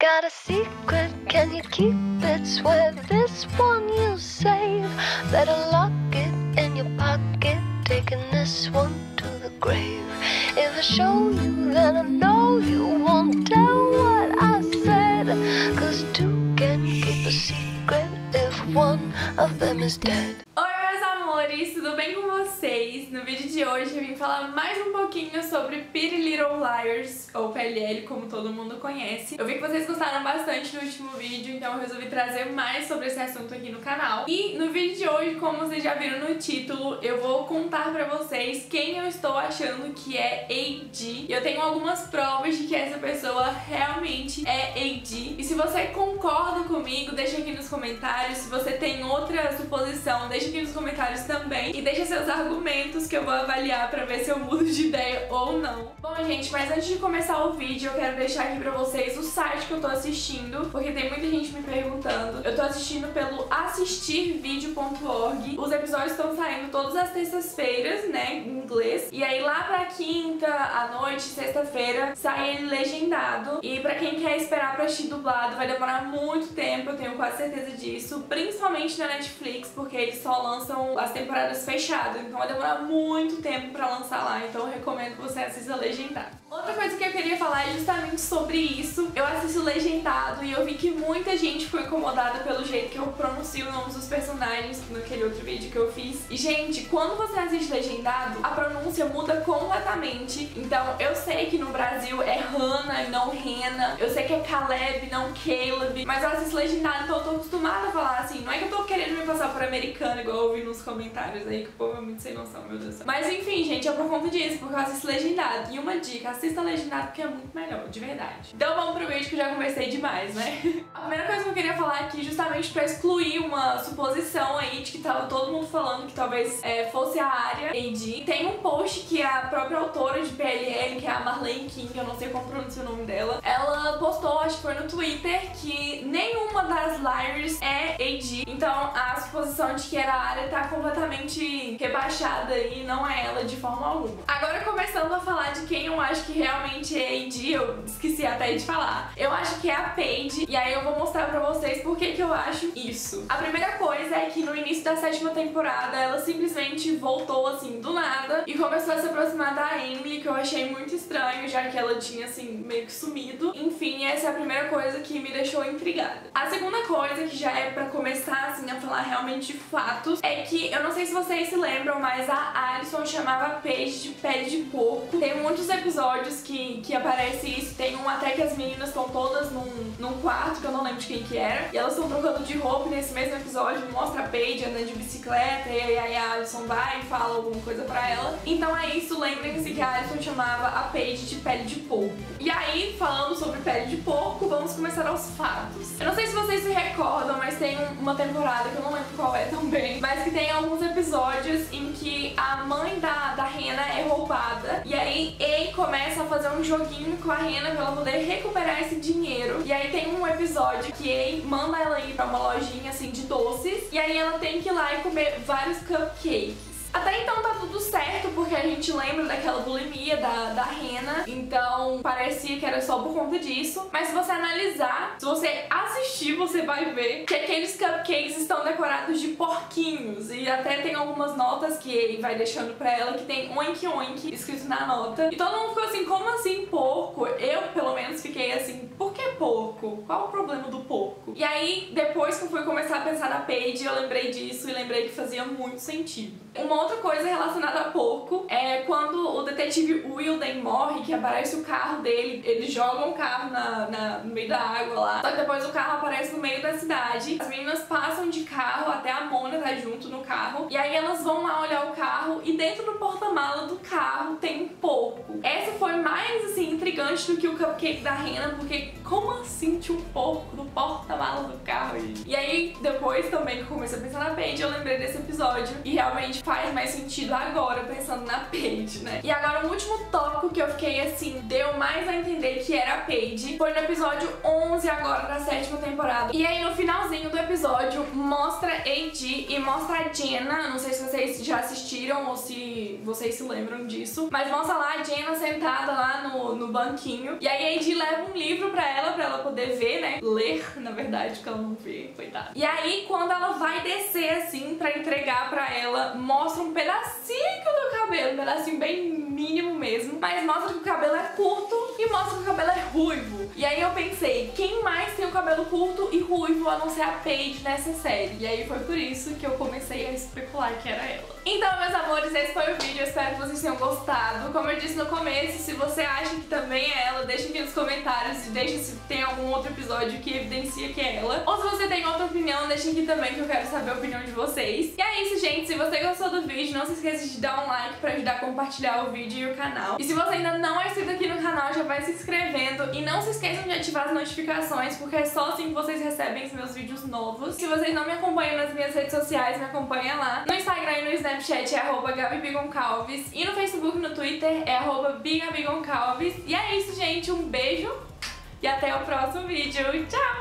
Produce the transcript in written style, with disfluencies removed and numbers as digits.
Got a secret, can you keep it? Swear this one you save. Better lock it in your pocket, taking this one to the grave. If I show you, then I know you won't tell what I said. Cause two can keep a secret if one of them is dead. Oi, meus amores, tudo bem com vocês? No vídeo de hoje eu vim falar mais um pouquinho sobre Pretty Little Liars, ou PLL, como todo mundo conhece. Eu vi que vocês gostaram bastante no último vídeo, então eu resolvi trazer mais sobre esse assunto aqui no canal. E no vídeo de hoje, como vocês já viram no título, eu vou contar pra vocês quem eu estou achando que é AD. E eu tenho algumas provas de que essa pessoa realmente é AD. E se você concorda comigo, deixa aqui nos comentários. Se você tem outra suposição, deixa aqui nos comentários também. E deixa seus argumentos que eu vou avaliar pra ver se eu mudo de ideia ou não. Bom, gente, mas antes de começar o vídeo, eu quero deixar aqui pra vocês o site que eu tô assistindo, porque tem muita gente me perguntando. Eu tô assistindo pelo assistirvideo.org. Os episódios estão saindo todas as terças-feiras, né, em inglês. E aí lá pra quinta à noite, sexta-feira, sai ele legendado. E pra quem quer esperar pra assistir dublado, vai demorar muito tempo, eu tenho quase certeza disso. Principalmente na Netflix, porque eles só lançam as temporadas fechadas. Então vai demorar muito tempo pra lançar lá. Então eu recomendo que você assista legendado. Outra coisa que eu queria falar é justamente sobre isso. Eu assisto legendado e eu vi que muita gente ficou incomodada pelo jeito que eu pronuncio o nome dos personagens naquele outro vídeo que eu fiz. E, gente, quando você assiste legendado, a pronúncia muda completamente. Então, eu sei que no Brasil é Hannah e não Rena. Eu sei que é Caleb, não Caleb. Mas eu assisto legendado, então eu tô acostumada a falar assim. Não é que eu tô querendo me passar por americana, igual eu vi nos comentários aí, que o povo é muito sem noção, meu Deus do céu. Mas, enfim, gente, é por conta disso, porque eu assisto legendado. E uma dica, assista legendado porque é muito melhor, de verdade. Então vamos pro vídeo que eu já conversei demais, né? A primeira coisa que eu queria falar aqui, justamente pra excluir uma suposição aí de que tava todo mundo falando que talvez fosse a Arya AD. Tem um post que a própria autora de PLL, que é a Marlene King, eu não sei como pronuncia o nome dela, ela postou, acho que foi no Twitter, que nenhuma das Liars é AD. Então a suposição de que era a Arya tá completamente rebaixada e não é ela de forma alguma. Agora começando a falar de quem eu acho que realmente é AD, eu esqueci até de falar. Eu acho que é a Paige, e aí eu vou mostrar pra vocês por que eu acho isso. A primeira coisa é que no início da 7ª temporada ela simplesmente voltou assim do nada e começou a se aproximar da Emily, que eu achei muito estranho, já que ela tinha assim meio que sumido. Enfim, essa é a primeira coisa que me deixou intrigada. A segunda coisa, que já é pra começar assim a falar realmente de fatos, é que eu não sei se vocês se lembram, mas a Alyson chamava a Paige de pele de porco. Tem muitos episódios que aparece isso. Tem um até que as meninas estão todas num quarto, que eu não lembro de quem que era, e elas estão trocando de roupa. E nesse mesmo episódio mostra a Paige andando de bicicleta, e aí a Alyson vai e fala alguma coisa pra ela. Então é isso, lembrem-se que a Alyson chamava a Paige de pele de porco. E aí, falando sobre pele de porco, vamos começar aos fatos. Eu não sei se vocês se recordam, mas tem uma temporada, que eu não lembro qual é também, mas que tem alguns episódios em que a mãe da Rena é roubada, e aí Ei começa a fazer um joguinho com a Rena pra ela poder recuperar esse dinheiro. E aí tem um episódio que Ei manda ela ir pra uma lojinha assim de doces, e aí ela tem que ir lá e comer vários cupcakes. Até então tá tudo certo, porque a gente lembra daquela bulimia da Rena, então parecia que era só por conta disso. Mas se você analisar, se você assistir, você vai ver que aqueles cupcakes estão decorados de porquinhos. E até tem algumas notas que ele vai deixando pra ela que tem oink oink escrito na nota. E todo mundo ficou assim, como assim porco? Eu, pelo menos, fiquei assim, por que porco? Qual o problema do porco? E aí, depois que eu fui começar a pensar na Paige, eu lembrei disso e lembrei que fazia muito sentido. Uma outra coisa relacionada a porco é quando o detetive Wilden morre, que aparece o carro dele, eles jogam o carro no meio da água lá, só que depois o carro aparece no meio da cidade. As meninas passam de carro, até a Mona tá junto no carro, e aí elas vão lá olhar o carro e dentro do porta-mala do carro tem um porco. Essa foi mais assim intrigante do que o cupcake da Rena, porque como assim tinha um porco no porta-mala do carro? E aí depois também que eu comecei a pensar na Paige, eu lembrei desse episódio e realmente faz mais sentido agora pensando na Paige, né? E agora o último tópico que eu fiquei assim, deu mais a entender que era a Paige, foi no episódio 11 agora da 7ª temporada. E aí no finalzinho do episódio mostra AD e mostra a Jenna, não sei se vocês já assistiram ou se vocês se lembram disso, mas mostra lá a Jenna sentada lá no banquinho, e aí a AD leva um livro pra ela poder ver, né? Ler, na verdade, porque ela não vê, coitada. E aí quando ela vai descer assim pra entregar pra ela, mostra um pedacinho do cabelo, um pedacinho bem mínimo mesmo, mas mostra que o cabelo é curto e mostra que o cabelo é ruivo. E aí eu pensei, quem mais tem o cabelo curto e ruivo a não ser a Paige nessa série? E aí foi por isso que eu comecei a especular que era ela. Então, meus amores, esse foi o vídeo, eu espero que vocês tenham gostado. Como eu disse no começo, se você acha que também é ela, deixa aqui nos comentários, deixa se tem algum outro episódio que evidencia que é ela. Ou se você tem outra opinião, deixa aqui também que eu quero saber a opinião de vocês. E é isso, gente, se você gostou do vídeo, não se esqueça de dar um like pra ajudar a compartilhar o vídeo e o canal. E se você ainda não é inscrito aqui no canal, já vai se inscrevendo. E não se esqueçam de ativar as notificações, porque é só assim que vocês recebem os meus vídeos novos. Se vocês não me acompanham nas minhas redes sociais, me acompanha lá. No Instagram e no Snapchat é @GabiBigoncalves. E no Facebook e no Twitter é @BigabiGoncalves. E é isso, gente. Um beijo e até o próximo vídeo. Tchau!